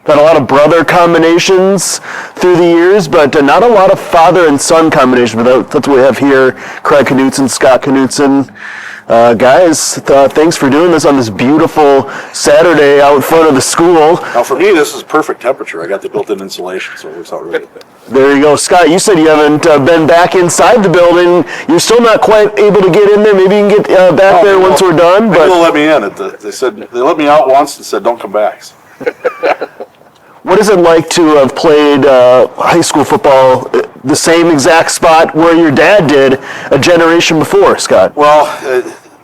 Had a lot of brother combinations through the years, but not a lot of father and son combinations. But that's what we have here. Craig Knudsen, Scott Knudsen. Guys, thanks for doing this on this beautiful Saturday out in front of the school. Now for me, this is perfect temperature. I got the built-in insulation, so it works out really good. There you go. Scott, you said you haven't been back inside the building. You're still not quite able to get in there. Maybe you can get back there once we're done. But they'll let me in. They said they let me out once and said, don't come back. What is it like to have played high school football the same exact spot where your dad did a generation before, Scott? Well,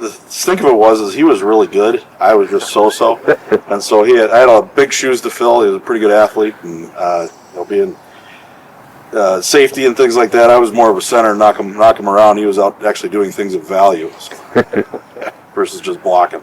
the think of it is he was really good. I was just so-so. And so I had big shoes to fill. He was a pretty good athlete. And being safety and things like that, I was more of a center, knock him around. He was out actually doing things of value versus just blocking.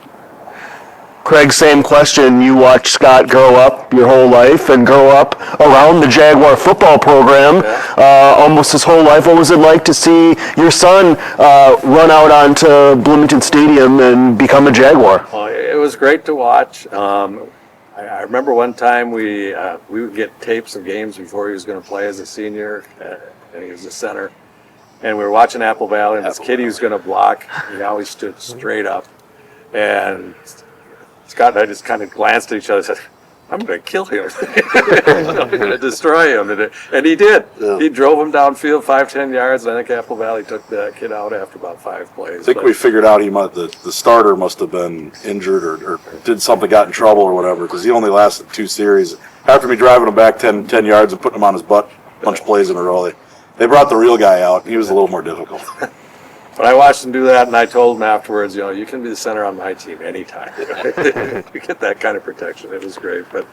Craig, same question. You watched Scott grow up your whole life and grow up around the Jaguar football program almost his whole life. What was it like to see your son run out onto Bloomington Stadium and become a Jaguar? Well, it was great to watch. I remember one time we would get tapes of games before he was going to play as a senior, and he was a center. And we were watching Apple Valley, and this kid he was going to block, he always stood straight up. And Scott and I just kind of glanced at each other and said, I'm going to kill him. I'm going to destroy him. And he did. Yeah. He drove him downfield 5-10 yards, and I think Apple Valley took that kid out after about 5 plays. I think we figured out the starter must have been injured or did something, got in trouble or whatever, because he only lasted 2 series. After me driving him back 10 yards and putting him on his butt a bunch of plays in a row, they brought the real guy out. He was a little more difficult. But I watched him do that, and I told him afterwards, you can be the center on my team anytime. You get that kind of protection. It was great. But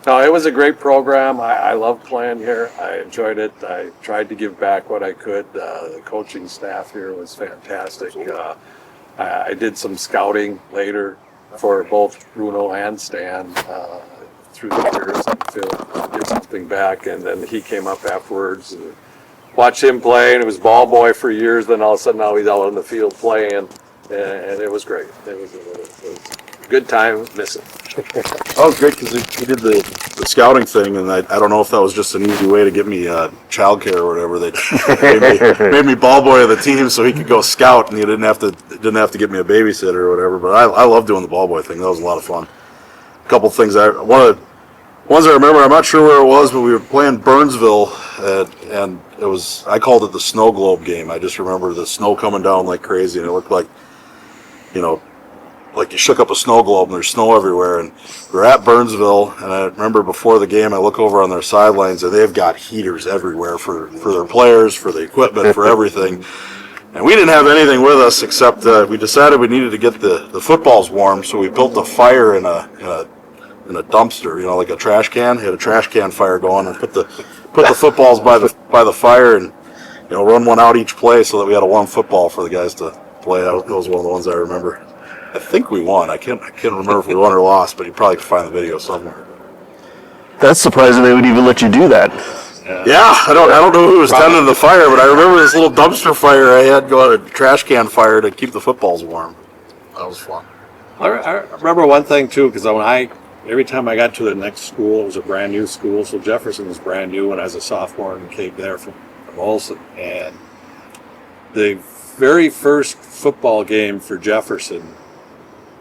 no, it was a great program. I loved playing here. I enjoyed it. I tried to give back what I could. The coaching staff here was fantastic. I did some scouting later for both Bruno and Stan through the years and Phil give something back. And then he came up afterwards and watched him play, and it was ball boy for years. Then all of a sudden now he's out on the field playing, and it was great. It was a good time missing. Oh, it was great because he did the scouting thing, and I don't know if that was just an easy way to get me childcare or whatever. They made me ball boy of the team so he could go scout, and he didn't have to get me a babysitter or whatever. But I love doing the ball boy thing. That was a lot of fun. A couple things ones I remember, I'm not sure where it was, but we were playing Burnsville, and I called it the snow globe game. I just remember the snow coming down like crazy, and it looked like, like you shook up a snow globe, and there's snow everywhere. And we're at Burnsville, and I remember before the game, I look over on their sidelines, and they've got heaters everywhere for their players, for the equipment, for everything. And we didn't have anything with us except we decided we needed to get the footballs warm, so we built a fire in a dumpster, like a trash can. Had a trash can fire going, and put the footballs by the fire, and run one out each play so that we had a warm football for the guys to play. That was one of the ones I remember. I think we won. I can't remember if we won or lost, but you probably can find the video somewhere. That's surprising they would even let you do that. Yeah, I don't know who was tending the fire, but I remember this little dumpster fire I had going, a trash can fire to keep the footballs warm. That was fun. I remember one thing too, because every time I got to the next school, it was a brand new school. So Jefferson was brand new when I was a sophomore and came there from Olson. And the very first football game for Jefferson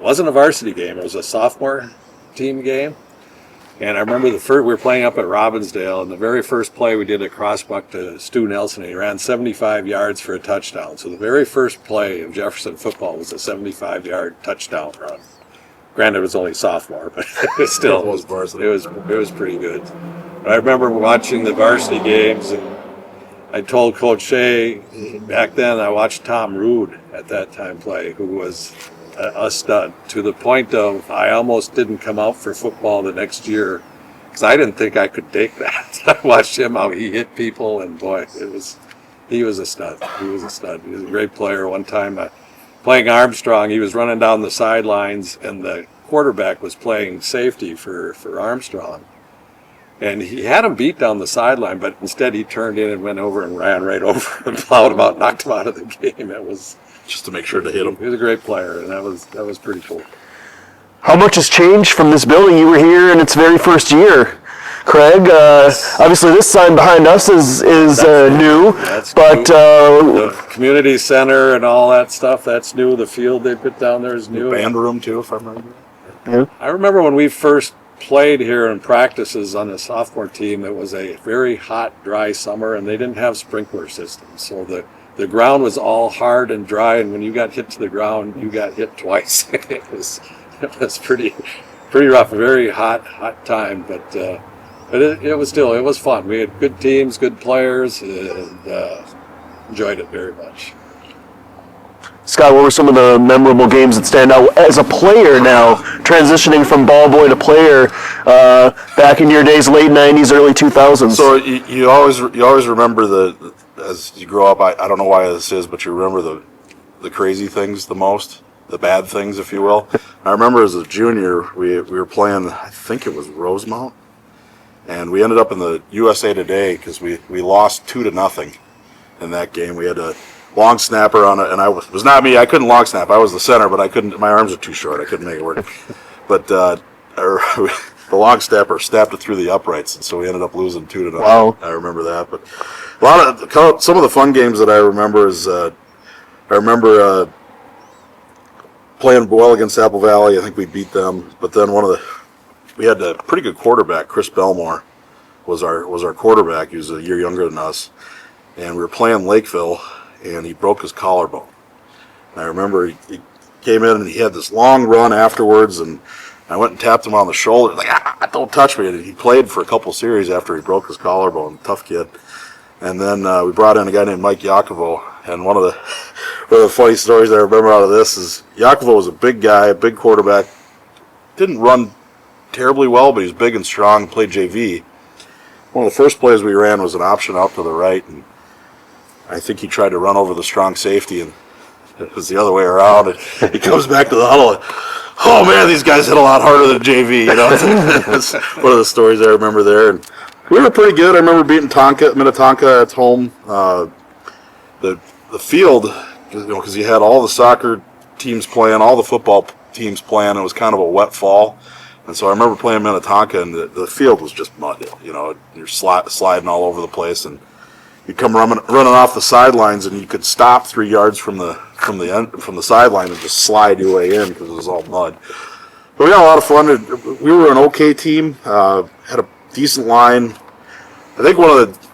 wasn't a varsity game. It was a sophomore team game. And I remember we were playing up at Robbinsdale, and the very first play we did a crossbuck to Stu Nelson, and he ran 75 yards for a touchdown. So the very first play of Jefferson football was a 75-yard touchdown run. Granted, it was only sophomore, but still, it was pretty good. But I remember watching the varsity games, and I told Coach Shea back then I watched Tom Rood at that time play, who was a stud, to the point of I almost didn't come out for football the next year because I didn't think I could take that. I watched him, how he hit people, and boy, he was a stud. He was a great player. One time playing Armstrong, he was running down the sidelines, and the quarterback was playing safety for Armstrong. And he had him beat down the sideline, but instead he turned in and went over and ran right over and plowed him out, knocked him out of the game. It was just to make sure to hit him. He was a great player, and that was pretty cool. How much has changed from this building? You were here in its very first year. Craig. Obviously, this sign behind us is new, That's but new. The community center and all that stuff, that's new. The field they put down there is new. Band room too, if I remember. I remember when we first played here in practices on the sophomore team, it was a very hot, dry summer, and they didn't have sprinkler systems. So the ground was all hard and dry, and when you got hit to the ground, you got hit twice. it was pretty rough, a very hot time, but it was fun. We had good teams, good players, and enjoyed it very much. Scott, what were some of the memorable games that stand out as a player now, transitioning from ball boy to player back in your days, late 90s, early 2000s? So you always remember as you grow up, I don't know why this is, but you remember the crazy things the most, the bad things, if you will. I remember as a junior, we were playing, I think it was Rosemount, and we ended up in the USA Today because we lost 2-0 in that game. We had a long snapper on it, and it was not me. I couldn't long snap. I was the center, but I couldn't. My arms are too short. I couldn't make it work. But the long snapper snapped it through the uprights, and so we ended up losing 2-0. Wow. I remember that. But some of the fun games that I remember is I remember playing well against Apple Valley. I think we beat them. But then we had a pretty good quarterback. Chris Belmore was our quarterback. He was a year younger than us, and we were playing Lakeville, and he broke his collarbone. And I remember he came in and he had this long run afterwards, and I went and tapped him on the shoulder, like, don't touch me. And he played for a couple series after he broke his collarbone, tough kid. And then we brought in a guy named Mike Yakovo, and one of the funny stories I remember out of this is Yakovo was a big guy, a big quarterback, didn't run terribly well, but he was big and strong, played JV. One of the first plays we ran was an option out to the right, and I think he tried to run over the strong safety, and it was the other way around. And he comes back to the huddle, and, oh man, these guys hit a lot harder than JV. You know, that's one of the stories I remember there. And we were pretty good. I remember beating Minnetonka at home. The field, because you had all the soccer teams playing, all the football teams playing. It was kind of a wet fall, and so I remember playing Minnetonka, and the field was just mud. You know, you're sliding all over the place, and you come running off the sidelines, and you could stop 3 yards from the sideline and just slide your way in because it was all mud. But we had a lot of fun. We were an okay team. Had a decent line. I think one of the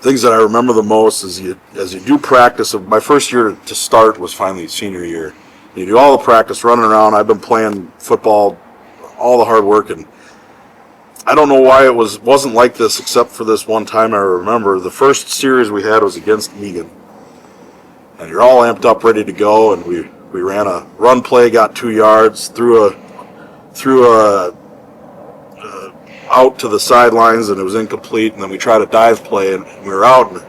things that I remember the most is as you do practice. My first year to start was finally senior year. You do all the practice, running around. I've been playing football, all the hard work, and I don't know why it wasn't like this except for this one time I remember. The first series we had was against Egan. And you're all amped up, ready to go, and we ran a run play, got 2 yards, threw a out to the sidelines, and it was incomplete, and then we tried a dive play, and we were out, and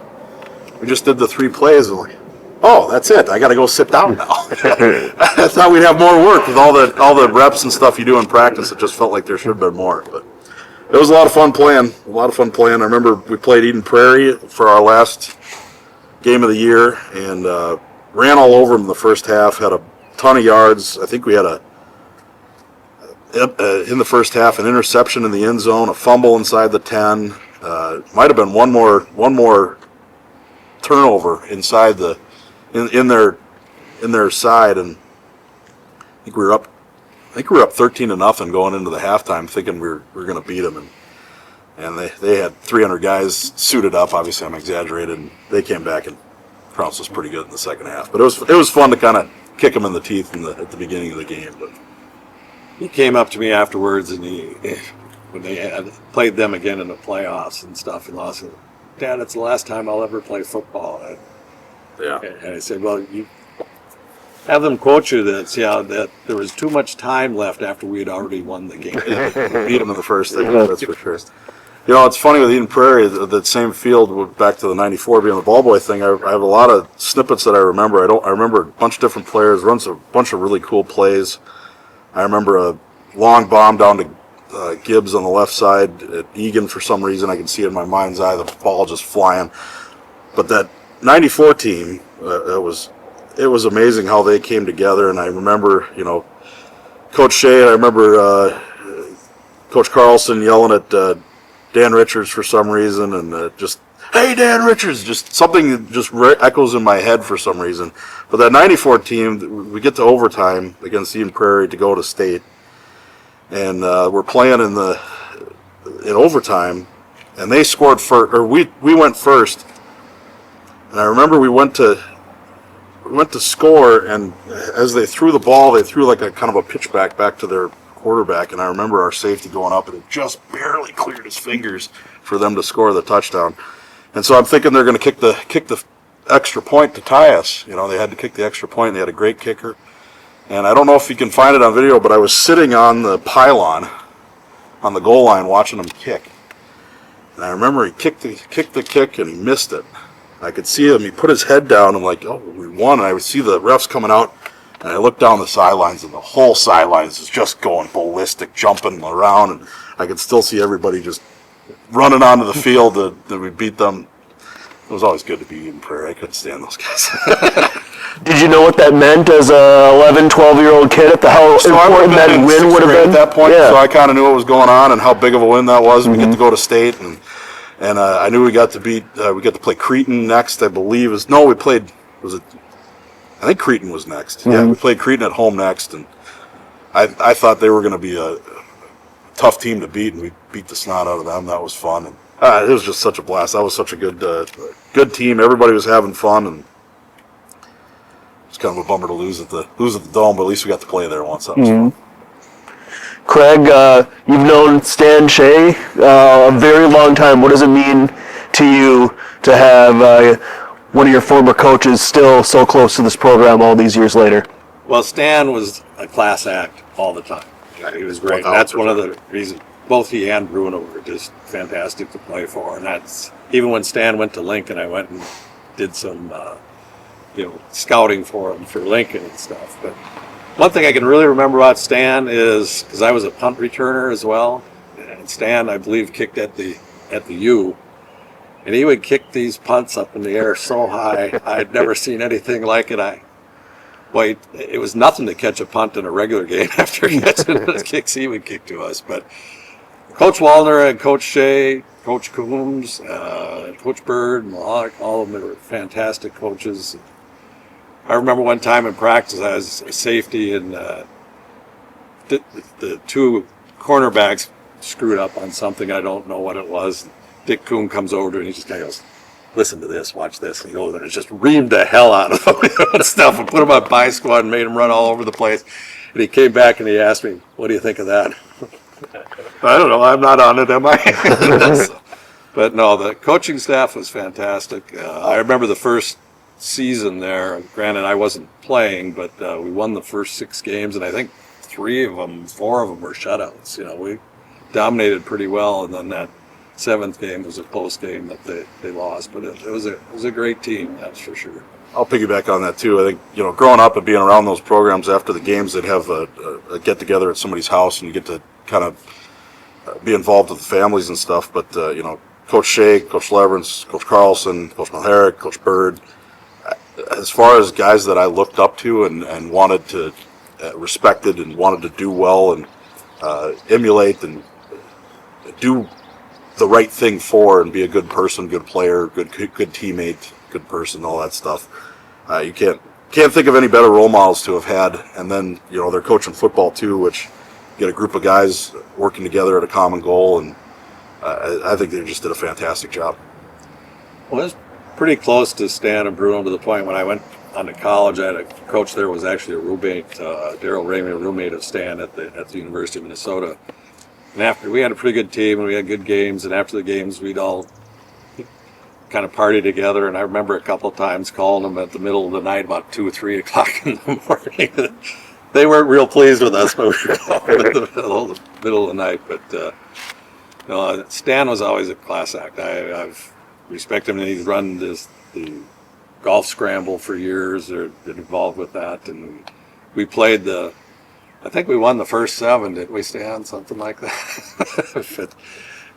we just did the 3 plays, and like, oh, that's it. I got to go sit down now. I thought we'd have more work with all the reps and stuff you do in practice. It just felt like there should have been more, but it was a lot of fun playing. I remember we played Eden Prairie for our last game of the year, and ran all over them in the first half, had a ton of yards. I think we had in the first half an interception in the end zone, a fumble inside the 10. Might have been one more turnover inside in their side, and I think we were up 13-0 going into the halftime, thinking we were going to beat them, and they had 300 guys suited up. Obviously, I'm exaggerated, and they came back and trounced us pretty good in the second half. But it was fun to kind of kick them in the teeth at the beginning of the game. But He came up to me afterwards, and when they had played them again in the playoffs and stuff, and lost, Dad, it's the last time I'll ever play football. yeah. And I said, well, you have them quote you that there was too much time left after we had already won the game. We beat them in the first thing, that's for sure. You know, it's funny with Eden Prairie, that same field, back to the 94 being the ball boy thing, I have a lot of snippets that I remember. I remember a bunch of different players, runs a bunch of really cool plays. I remember a long bomb down to Gibbs on the left side at Egan for some reason. I can see it in my mind's eye, the ball just flying. But that 94 team, it was amazing how they came together. And I remember, Coach Shea, I remember Coach Carlson yelling at Dan Richards for some reason, and just, hey, Dan Richards, just something that just echoes in my head for some reason. But that 94 team, we get to overtime against Eden Prairie to go to state, and we're playing in overtime, and they scored first, or we went first, and I remember we went to score, and as they threw the ball, they threw like a kind of a pitchback back to their quarterback, and I remember our safety going up, and it just barely cleared his fingers for them to score the touchdown. And so I'm thinking they're going to kick the extra point to tie us. You know, they had to kick the extra point, and they had a great kicker. And I don't know if you can find it on video, but I was sitting on the pylon on the goal line watching him kick. And I remember he kicked the kick, and he missed it. I could see him. He put his head down. I'm like, oh, we won. And I would see the refs coming out, and I looked down the sidelines, and the whole sidelines is just going ballistic, jumping around, and I could still see everybody just running onto the field that we beat them. It was always good to be in Prairie. I couldn't stand those guys. Did you know what that meant as a 11, 12-year-old kid at how important that win would have been? At that point, Yeah. so I kind of knew what was going on and how big of a win that was. We get to go to state, and I knew we got to play Cretin next, I believe. I think Cretin was next. Yeah, we played Cretin at home next, and I thought they were going to be a tough team to beat, and we beat the snot out of them. That was fun, and it was just such a blast. That was such a good team. Everybody was having fun, and it's kind of a bummer to lose at the Dome, but at least we got to play there once. That was fun. Craig, you've known Stan Shea a very long time. What does it mean to you to have one of your former coaches still so close to this program all these years later? Well, Stan was a class act all the time. He was great. And that's one of the reasons both he and Bruno were just fantastic to play for. And that's even when Stan went to Lincoln, I went and did some scouting for him for Lincoln and stuff. But one thing I can really remember about Stan is because I was a punt returner as well, and Stan, I believe, kicked at the U. And he would kick these punts up in the air so high, I'd never seen anything like it. It was nothing to catch a punt in a regular game after catching those kicks he would kick to us. But Coach Wallner and Coach Shea, Coach Coombs, Coach Bird, Mohawk, all of them were fantastic coaches. I remember one time in practice, I was a safety, and the two cornerbacks screwed up on something. I don't know what it was. Dick Coon comes over to him, and he just kind of goes, listen to this, watch this. And he goes and just reamed the hell out of him and stuff, and put him on by squad and made him run all over the place. And he came back and he asked me, what do you think of that? I don't know, I'm not on it, am I? But no, the coaching staff was fantastic. I remember the first season there. Granted, I wasn't playing, but we won the first 6 games, and I think 4 of them were shutouts. We dominated pretty well, and then that 7th game was a close game that they lost, but it was a great team, that's for sure. I'll piggyback on that too. I think growing up and being around those programs after the games, they'd have a get together at somebody's house, and you get to kind of be involved with the families and stuff. But Coach Shea, Coach Leverance, Coach Carlson, Coach Malherrick, Coach Bird, as far as guys that I looked up to and wanted to respected and wanted to do well and emulate and do the right thing for and be a good person, good player, good teammate, good person, all that stuff. You can't think of any better role models to have had. And then they're coaching football too, which you get a group of guys working together at a common goal, and I think they just did a fantastic job. Well, it was pretty close to Stan and Bruno to the point when I went on to college. I had a coach there was actually a roommate, Daryl Ramey, a roommate of Stan at the University of Minnesota. And after we had a pretty good team and we had good games, and after the games we'd all kind of party together. And I remember a couple of times calling them at the middle of the night, about 2 or 3 o'clock in the morning. They weren't real pleased with us, but we were calling at the middle of the night. But Stan was always a class act. I've respected him, and he's run the golf scramble for years, or been involved with that. And we played I think we won the first 7, didn't we, Stan? Something like that.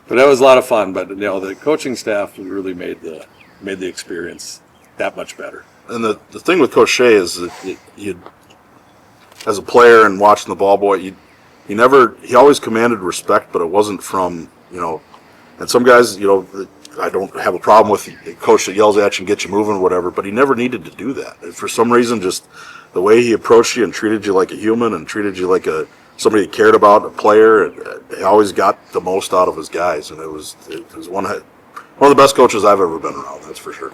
But that was a lot of fun. But the coaching staff really made the experience that much better. And the thing with Coach Shea is that you, as a player and watching the ball boy, he always commanded respect, but it wasn't from And some guys, you know, I don't have a problem with a coach that yells at you and gets you moving or whatever, but he never needed to do that. And for some reason, just the way he approached you and treated you like a human and treated you like somebody he cared about, a player, he always got the most out of his guys. And it was one of the best coaches I've ever been around, that's for sure.